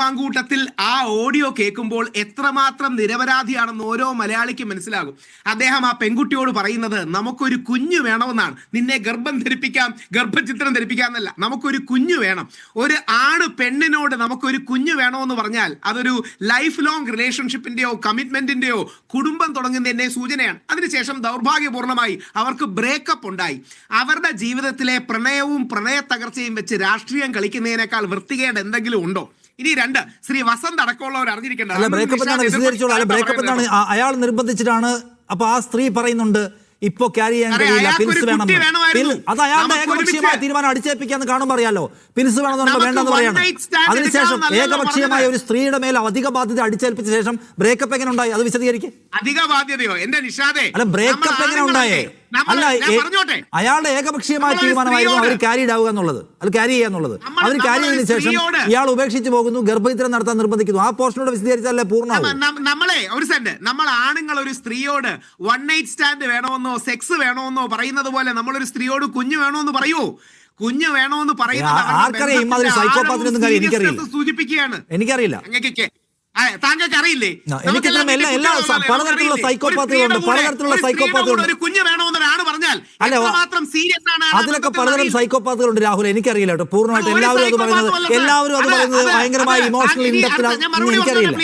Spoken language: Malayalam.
മാങ്കൂട്ടത്തിൽ ആ ഓഡിയോ കേൾക്കുമ്പോൾ എത്രമാത്രം നിരപരാധിയാണെന്ന് ഓരോ മലയാളിക്കും മനസ്സിലാകും. അദ്ദേഹം ആ പെൺകുട്ടിയോട് പറയുന്നത് നമുക്കൊരു കുഞ്ഞു വേണമെന്നാണ്. നിന്നെ ഗർഭചിത്രം ധരിപ്പിക്കാം എന്നല്ല, നമുക്കൊരു കുഞ്ഞു വേണം. ഒരു ആണ് പെണ്ണിനോട് നമുക്കൊരു കുഞ്ഞു വേണമെന്ന് പറഞ്ഞാൽ അതൊരു ലൈഫ് ലോങ് റിലേഷൻഷിപ്പിന്റെയോ കമ്മിറ്റ്മെന്റിന്റെയോ കുടുംബം തുടങ്ങുന്നതിന്റെ സൂചനയാണ്. അതിനുശേഷം ദൗർഭാഗ്യപൂർണ്ണമായി അവർക്ക് ബ്രേക്കപ്പ് ഉണ്ടായി. അവരുടെ ജീവിതത്തിലെ പ്രണയവും പ്രണയ തകർച്ചയും വെച്ച് രാഷ്ട്രീയം കളിക്കുന്നതിനേക്കാൾ വൃത്തികേട് എന്തെങ്കിലും ഉണ്ടോ? ഇനി രണ്ട്, ശ്രീ വസന്ത് അടക്കമുള്ളവർ അറിഞ്ഞിരിക്കേണ്ട അയാൾ നിർബന്ധിച്ചിട്ടാണ്. അപ്പൊ ആ സ്ത്രീ പറയുന്നുണ്ട് ഇപ്പൊ ക്യാരി ചെയ്യാൻ കഴിയില്ല, പിൻസ് വേണം. അത് അയാളുടെ ഏകപക്ഷീയമായ തീരുമാനം. അടിച്ചേൽപ്പിക്കാന്ന് കാണുമ്പോൾ അറിയാലോ, പിൻസ് വേണമെന്ന് വേണ്ടെന്ന് പറയാണ്. അതിനുശേഷം ഏകപക്ഷീയമായ ഒരു സ്ത്രീയുടെ മേൽ അധിക ബാധ്യത അടിച്ചേൽപ്പിച്ച ശേഷം ബ്രേക്കപ്പ് എങ്ങനെ ഉണ്ടായി? അത് വിശദീകരിക്കും. അധിക ബാധ്യതയോ എന്റെ നിഷാദേ? അല്ല, ബ്രേക്കപ്പ് എങ്ങനെ ഉണ്ടായേ? അല്ല, അയാളുടെ ഏകപക്ഷീയമായ തീരുമാനമായിരുന്നു അവർ ക്യാരിഡ് ആവുക എന്നുള്ളത്, അത് ക്യാരി ചെയ്യുക എന്നുള്ളത്. അവർ ക്യാരി ചെയ്തതിനു ശേഷം ഇയാൾ ഉപേക്ഷിച്ച് പോകുന്നു, ഗർഭചിത്രം നടത്താൻ നിർബന്ധിക്കുന്നു. ആ പോർഷനോട് വിശദീകരിച്ചാലേ പൂർണ്ണമാവും. നമ്മൾ ആണുങ്ങൾ ഒരു സ്ത്രീയോട് വൺ നൈറ്റ് സ്റ്റാൻഡ് വേണമെന്നോ സെക്സ് വേണമെന്നോ പറയുന്നത് പോലെ നമ്മളൊരു സ്ത്രീയോട് കുഞ്ഞു വേണമെന്ന് പറയുമോ? കുഞ്ഞു വേണമെന്ന് പറയുന്നത് സൂചിപ്പിക്കുകയാണ്. എനിക്കറിയില്ല, താങ്കൾക്ക് അറിയില്ലേ? പലതരത്തിലുള്ള സൈക്കോപാത്തുകളുണ്ട്, പലതരത്തിലുള്ള സൈക്കോപാത്തുകളുണ്ട്. ഒരു കുഞ്ഞു വേണമെന്നൊരാണ് പറഞ്ഞാൽ മാത്രം സീരിയസ് ആണ്. അതിലൊക്കെ പലതരം സൈക്കോപാത്തുകളുണ്ട് രാഹുൽ. എനിക്കറിയില്ല കേട്ടോ പൂർണ്ണമായിട്ട്. എല്ലാവരും അത് പറയുന്നത് ഭയങ്കരമായി ഇമോഷണൽ ഇൻഡെപ്റ്റ്. എനിക്കറിയില്ല.